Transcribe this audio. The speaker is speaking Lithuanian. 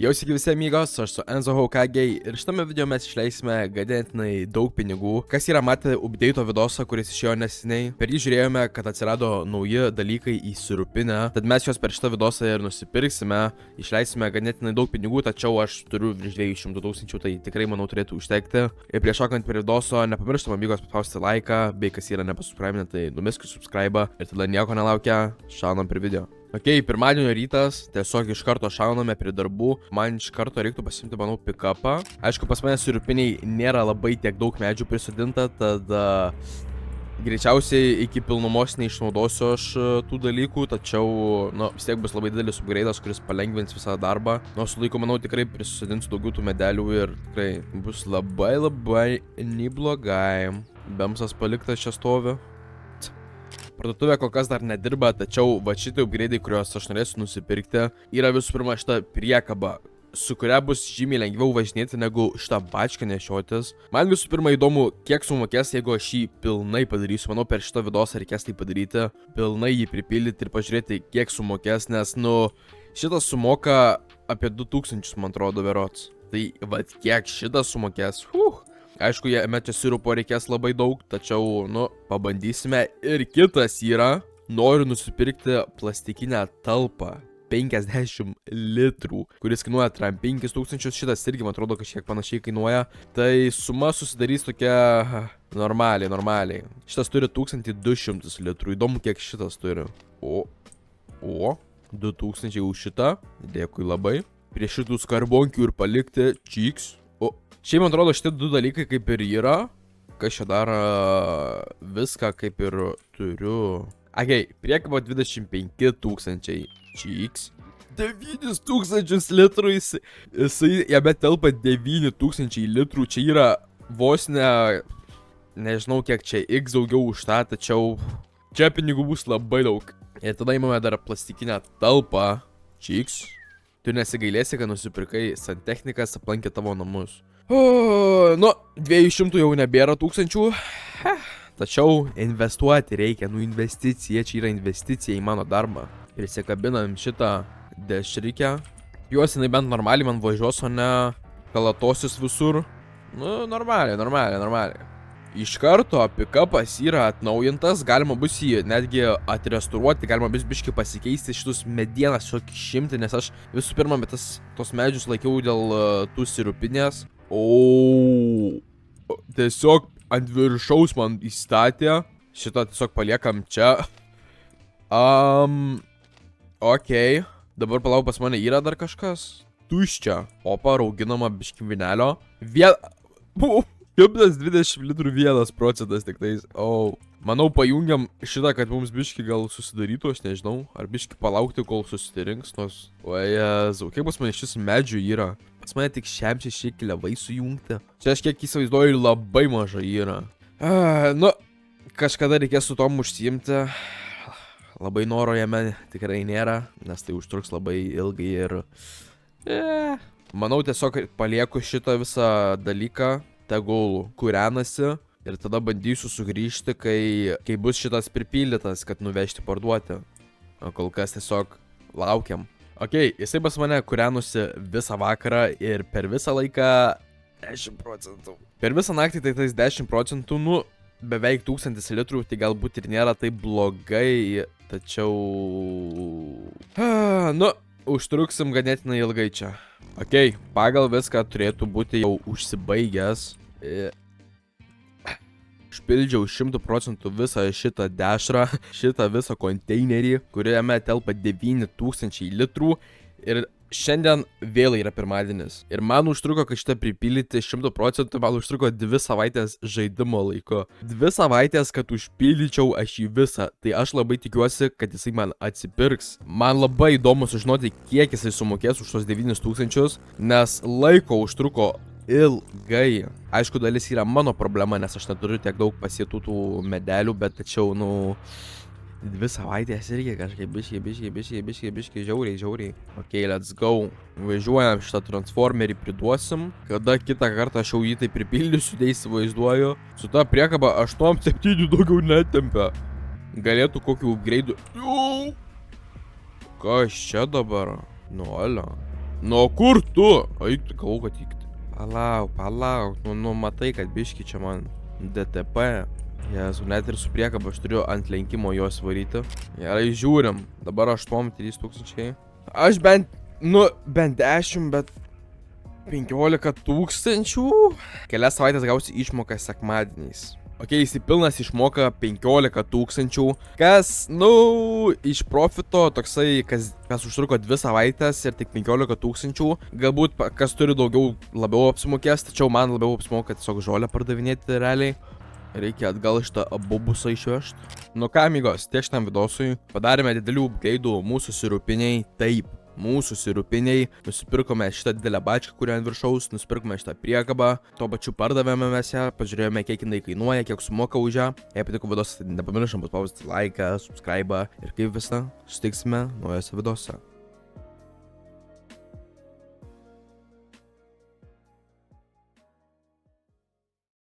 Jau sveiki visi amigos, aš su Enzo Hokagei ir šitame video mes išleisime ganėtinai daug pinigų. Kas yra matę update'o vidosą, kuris išėjo neseniai. Per jį žiūrėjome, kad atsirado nauji dalykai į sirupinę, tad mes juos per šitą vidosą ir nusipirksime. Išleisime ganėtinai daug pinigų, tačiau aš turiu virš 200 000, tai tikrai manau turėtų užtekti. Ir prieš šokant prie vidoso, nepamirštam amigos paspausti laiką, bei kas yra nepasubscribinę, tai numeskit subscribe ir tada nieko nelaukia, šaunam prie video. Ok, pirmadienio rytas, tiesiog iš karto šauname prie darbų, man iš karto reiktų pasimti, manau, pick-upą. Aišku, pas mane sirupiniai nėra labai tiek daug medžių prisodinta, tad greičiausiai iki pilnumos neišnaudosiu aš tų dalykų, tačiau, vis tiek bus labai didelis upgrade'as, kuris palengvins visą darbą. Su laiku, manau, tikrai prisodinsiu daugiau tų medelių ir tikrai bus labai neblogai. Bemsas paliktas čia stovi. Parduotuvė kol kas dar nedirba, tačiau va šitie upgrade'ai, kuriuos aš norėsiu nusipirkti, yra visų pirma šita priekaba, su kuria bus žymiai lengviau važinėti negu šitą bačką nešiotis. Man visų pirma įdomu, kiek sumokės, jeigu aš jį pilnai padarysiu. Manau, per šitą vidosą reikės tai padaryti, pilnai jį pripildyti ir pažiūrėti, kiek sumokės, nes, šitas sumoka apie 2000, man atrodo, berods. Tai, kiek šitas sumokės, Aišku, jame čia sirupo reikės labai daug, tačiau, pabandysime. Ir kitas yra, noriu nusipirkti plastikinę talpą, 50 litrų, kuris kainuoja 5000, šitas irgi, man atrodo, kažkiek panašiai kainuoja. Tai suma susidarys tokia normaliai. Šitas turi 1200 litrų, įdomu, kiek šitas turi. O, 2000 už šitą, dėkui labai. Prie šitų skarbonkių ir palikti čiks. Šiaip, man atrodo, šitie du dalykai kaip ir yra. Kas čia dar viską kaip ir turiu. Agei, priekaba 25 000 čiks. 9000 litrų jisai jame telpa 9000 litrų. Čia yra vos nežinau kiek čia x daugiau už tą, tačiau čia pinigų bus labai daug. Ir tada įmame dar plastikinę talpą. Čiks. Tu nesigailėsi, kad nusipirkai santechnikas aplankė tavo namus. 200 jau nebėra 1000. Tačiau investuoti reikia, investicija, čia yra investicija į mano darbą. Prisikabinam šitą dešrikę. Juos jinai bent normaliai man važiuos, o ne kalatosis visur. Normaliai. Iš karto pick-upas yra atnaujintas, galima bus jį netgi atrestauruoti, galima bus biškai pasikeisti šitus medienas, šiokį šimti, nes aš visų pirma, bet tos medžius laikiau dėl tų sirupinės. Tiesiog ant viršaus man įstatė, šitą tiesiog paliekam čia. Ok, dabar palauk, pas mane yra dar kažkas. Tuščia, rauginama biški vinelio. 120 litrų 1% tik tais. Manau, pajungiam šitą, kad mums biški gal susidarytų, aš nežinau. Ar biški palaukti, kol susirinks, nors... Jezau, kiek pas mane šis medžių yra? Pas mane tik 6 klevai sujungti. Čia aš kiek įsivaizduoju, labai mažai yra. Kažkada reikės su tom užsiimti. Labai noro jame tikrai nėra, nes tai užtruks labai ilgai ir... Manau, tiesiog palieku šitą visą dalyką. Tegul kūrenasi ir tada bandysiu sugrįžti, kai bus šitas pripildytas, kad nuvežti parduoti. O kol kas tiesiog laukiam. Ok, jisai pas mane kūrenusi visą vakarą ir per visą laiką 10%. Per visą naktį tai tais 10%, beveik 1000 litrų, tai galbūt ir nėra taip blogai, tačiau... Užtruksim ganėtinai ilgai čia. Ok, pagal viską turėtų būti jau užsibaigęs. Užpildžiau 100% visą šitą dešrą, šitą visą konteinerį, kuriame telpa 9000 litrų. Ir šiandien vėl yra pirmadienis. Ir man užtruko, kad šitą pripildyti 100%, man užtruko 2 savaitės žaidimo laiko. 2 savaitės, kad užpildyčiau aš jį visą. Tai aš labai tikiuosi, kad jisai man atsipirks. Man labai įdomu sužinoti, kiek jisai sumokės už tos 9000, nes laiko užtruko ilgai. Aišku, dalis yra mano problema, nes aš neturiu tiek daug pasėtų tų medelių, bet tačiau, 2 savaitės irgi kažkaip biškai žiauriai. Ok, let's go. Važiuojam šitą transformerį, priduosim. Kada kitą kartą aš jau jį tai pripildysiu, tai įsivaizduoju. Su ta priekaba 8-7 daugiau netempia. Galėtų kokių upgrade'ų. Kas čia dabar? Alio. Nu, kur tu? Eik, tu galvo, kad įkti. Palauk. Nu, matai, kad biški čia man DTP. Jezu, net ir su priekaba aš turiu ant lenkimo juos varyti. Gerai, žiūrim. Dabar 8-3 tūkstančiai. Aš bent 10, bet 15 tūkstančių. Kelias savaitės gausi išmoką sekmadieniais. Ok, įsipilnas išmoka 15 tūkstančių. Kas, iš profito toksai, kas užtruko 2 savaitės ir tik 15 tūkstančių. Galbūt kas turi labiau apsimokės, tačiau man labiau apsimoka tiesiog žolę pardavinėti realiai. Reikia atgal šitą abubusą išvežti. Nu ką, amigos, tiek šitam vidosui. Padarėme didelių upgrade'ų mūsų sirupiniai. Taip, mūsų sirupiniai. Nusipirkome šitą didelę bačką, kurią ant viršaus. Nusipirkome šitą priekabą. Tuo pačiu pardavėme mes ją. Pažiūrėjome, kiek jinai kainuoja, kiek sumoka už ją. Jei patiko vidosas, tai nepamiršom paspausti laiką, subscribe ir kaip visą. Susitiksime naujose vidose.